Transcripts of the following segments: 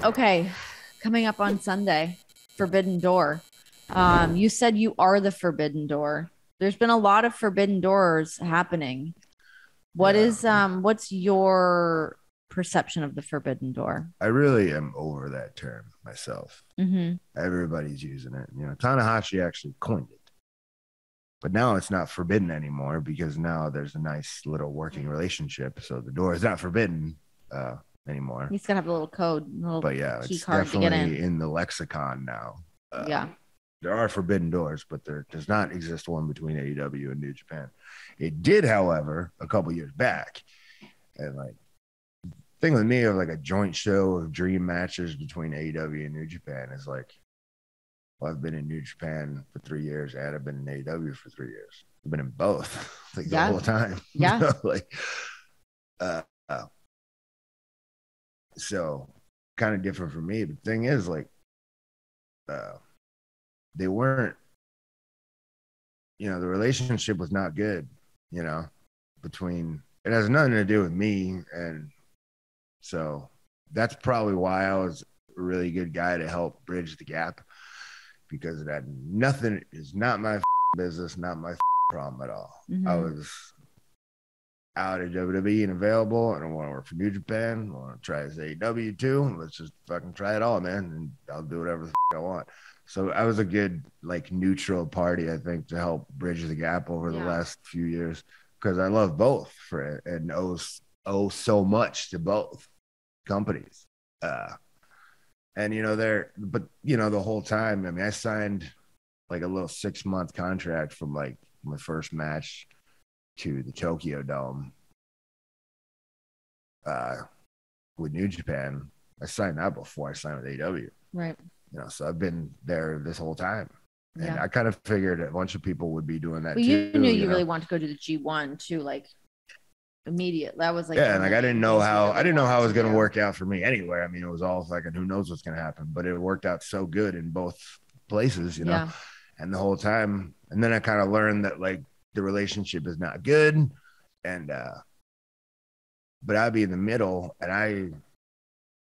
Okay, coming up on Sunday, Forbidden Door. You said you are the Forbidden Door. There's been a lot of Forbidden Doors happening. What's your perception of the Forbidden Door? I really am over that term myself. Mm-hmm. Everybody's using it. Tanahashi actually coined it. But now it's not forbidden anymore because now there's a nice little working relationship. So the door is not forbidden anymore. He's gonna have a little code, but yeah, key it's card to get definitely in the lexicon now. Yeah. There are forbidden doors, but there does not exist one between AEW and New Japan. It did, however, a couple years back. And like, thing with me of like a joint show of dream matches between AEW and New Japan is like, well, I've been in New Japan for 3 years and I've been in AEW for 3 years. I've been in both like the whole time. Yeah. So kind of different for me. But the thing is, like, they weren't, the relationship was not good, between, it has nothing to do with me. And so that's probably why I was a really good guy to help bridge the gap, because of that. Nothing is not my business, not my problem at all. Mm-hmm. I was out at WWE and available, and I want to work for New Japan. I want to try this AEW too. Let's just fucking try it all, man, and I'll do whatever the I want. So I was a good, like, neutral party, I think, to help bridge the gap over the last few years, because I love both for it and owe so much to both companies. And the whole time, I mean, I signed like a little 6-month contract from like my first match to the Tokyo Dome with New Japan. I signed that before I signed with AEW. Right. So I've been there this whole time. And I kind of figured a bunch of people would be doing that too. You knew you really wanted to go to the G1 too, like immediate. That was like, and like I didn't know how it was going to work out for me anywhere. I mean, it was all fucking who knows what's going to happen, but it worked out so good in both places, and the whole time. And then I kind of learned that like the relationship is not good, and but I'd be in the middle, and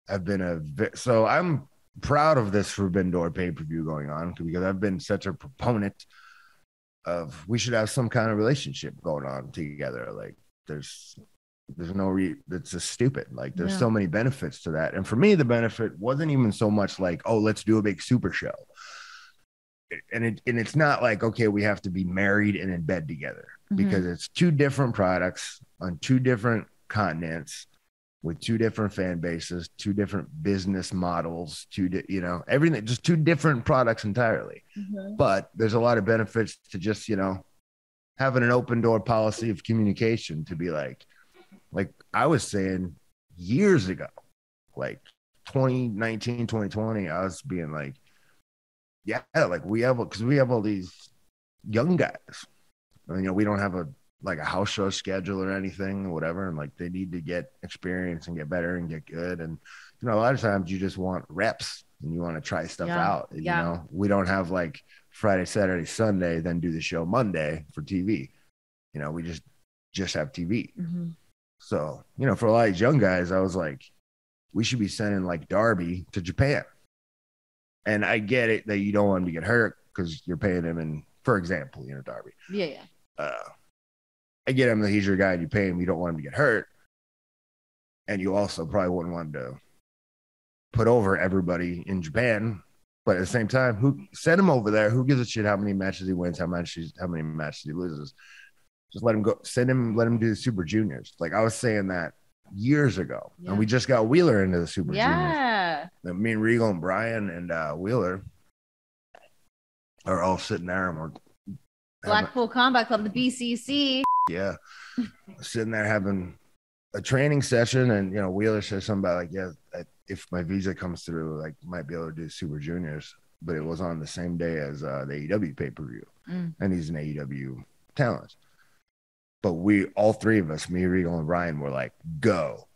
I've been so I'm proud of this Forbidden Door pay-per-view going on, because I've been such a proponent of we should have some kind of relationship going on together. Like there's no it's just stupid. Like there's so many benefits to that. And for me, the benefit wasn't even so much like, oh, let's do a big super show. And it's not like, okay, we have to be married and in bed together, because it's two different products on two different continents with two different fan bases, two different business models, everything, just two different products entirely. But there's a lot of benefits to just, having an open door policy of communication, to be like I was saying years ago, like 2019, 2020, I was being like, like we have all these young guys. We don't have a house show schedule or anything or whatever. And like, they need to get experience and get better and get good. And, a lot of times you just want reps and you want to try stuff out. We don't have like Friday, Saturday, Sunday, then do the show Monday for TV. We just have TV. So, for a lot of these young guys, I was like, we should be sending like Darby to Japan. And I get it that you don't want him to get hurt because you're paying him in, for example, Darby. Yeah. I get him that he's your guy and you pay him. You don't want him to get hurt. And you also probably wouldn't want him to put over everybody in Japan. But at the same time, who send him over there? Who gives a shit how many matches he wins, how many matches he loses? Just let him go. Let him do the Super Juniors. Like I was saying that years ago. And we just got Wheeler into the Super Juniors. Me and Regal and Brian and Wheeler are all sitting there, and we're Blackpool Combat Club, the BCC. Yeah, sitting there having a training session, and Wheeler says something about like, if my visa comes through, like might be able to do Super Juniors, but it was on the same day as the AEW pay-per-view, and he's an AEW talent. But all three of us, me, Regal, and Ryan, were like, go,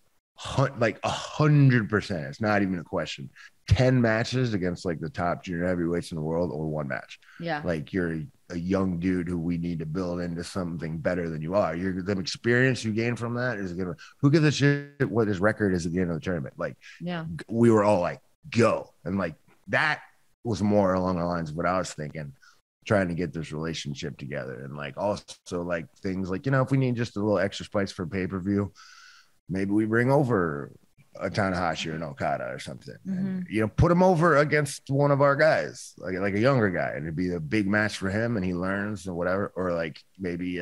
like 100%. It's not even a question. 10 matches against like the top junior heavyweights in the world, or one match. Yeah, like you're a young dude who we need to build into something better than you are. The experience you gain from that is gonna. Who gives a shit what his record is at the end of the tournament? Like, we were all like, go. And like that was more along the lines of what I was thinking, trying to get this relationship together. And like also like things like, you know, if we need just a little extra spice for pay-per-view, maybe we bring over a Tanahashi or an Okada or something, and, you know, put him over against one of our guys, like a younger guy, and it'd be a big match for him, and he learns or whatever. Or like maybe, you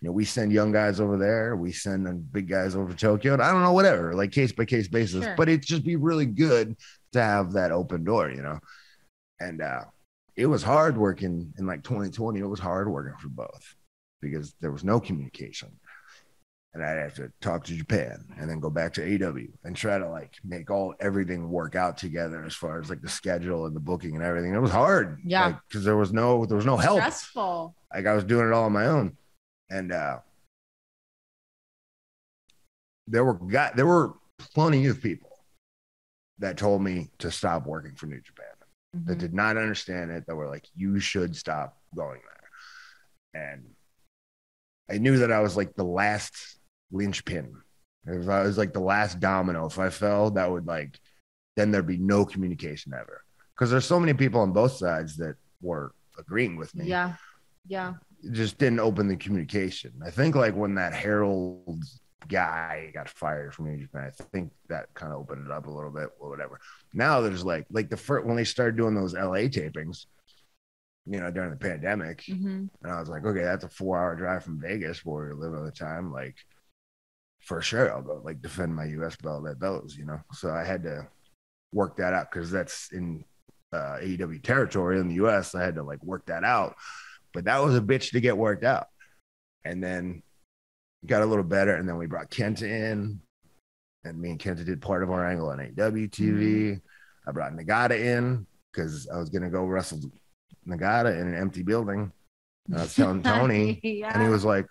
know, we send young guys over there, we send big guys over to Tokyo. I don't know, whatever, like case by case basis. Sure. But it'd just be really good to have that open door, you know. And it was hard working in like 2020. It was hard working for both because there was no communication. And I'd have to talk to Japan and then go back to AEW and try to like make everything work out together as far as like the schedule and the booking and everything. It was hard. Yeah. Because there was no help. Stressful. Like I was doing it all on my own. And there were plenty of people that told me to stop working for New Japan, that did not understand it, that were like, you should stop going there. And I knew that I was like the last linchpin. If I was like the last domino, if I fell, that would like, then there'd be no communication ever. Because there's so many people on both sides that were agreeing with me. Yeah. Yeah. It just didn't open the communication. I think like when that Harold guy got fired from New Japan, I think that kind of opened it up a little bit or whatever. Now there's like the first, when they started doing those LA tapings, you know, during the pandemic, and I was like, okay, that's a 4-hour drive from Vegas where we live at the time. Like, for sure, I'll go like defend my US belt at those, you know. So I had to work that out because that's in AEW territory in the US. I had to like work that out, but that was a bitch to get worked out. And then got a little better, and then we brought Kenta in, and me and Kenta did part of our angle on AEW TV. I brought Nagata in because I was gonna go wrestle Nagata in an empty building. And I was telling Tony, and he was like,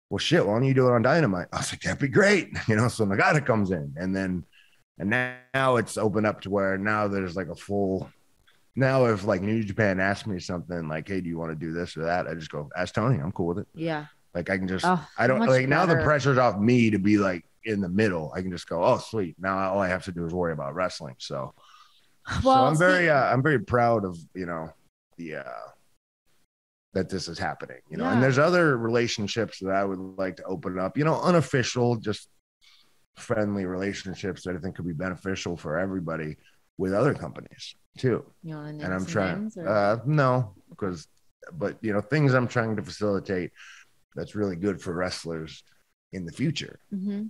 well, shit, why don't you do it on Dynamite? I was like, that'd be great. You know, so Nagata comes in, and now it's opened up to where now there's like a full, now if like New Japan asks me something like, hey, do you want to do this or that? I just go, ask Tony. I'm cool with it. Yeah. Like I can just, I don't like now the pressure's off me to be like in the middle. I can just go, oh, sweet. Now all I have to do is worry about wrestling. So, well, I'm very proud of, you know, the, that this is happening, you know, and there's other relationships that I would like to open up, you know, unofficial, just friendly relationships that I think could be beneficial for everybody with other companies too. You want to name and I'm some trying, names, or? No, but you know, things I'm trying to facilitate that's really good for wrestlers in the future. And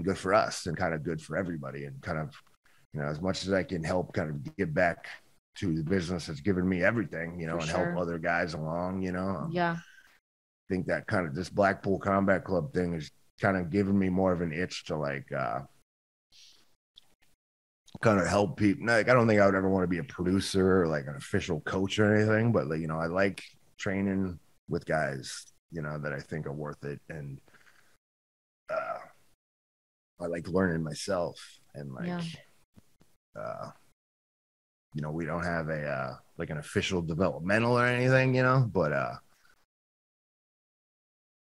good for us and kind of good for everybody, and kind of, you know, as much as I can help kind of give back to the business that's given me everything, you know, and help other guys along, you know. I think that kind of this Blackpool Combat Club thing is kind of giving me more of an itch to like kind of help people. Like, I don't think I would ever want to be a producer or like an official coach or anything, but like, you know, I like training with guys, you know, that I think are worth it. And I like learning myself, and like, you know, we don't have a like an official developmental or anything, you know, but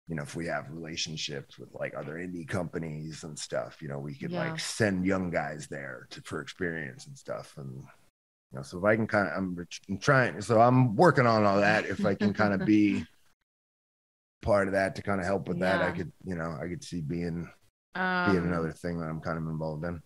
you know, if we have relationships with like other indie companies and stuff, you know, we could like send young guys there for experience and stuff. And you know, so if I can kind of, I'm trying, so I'm working on all that. If I can kind of be part of that to kind of help with that, I could, you know, I could see being another thing that I'm kind of involved in.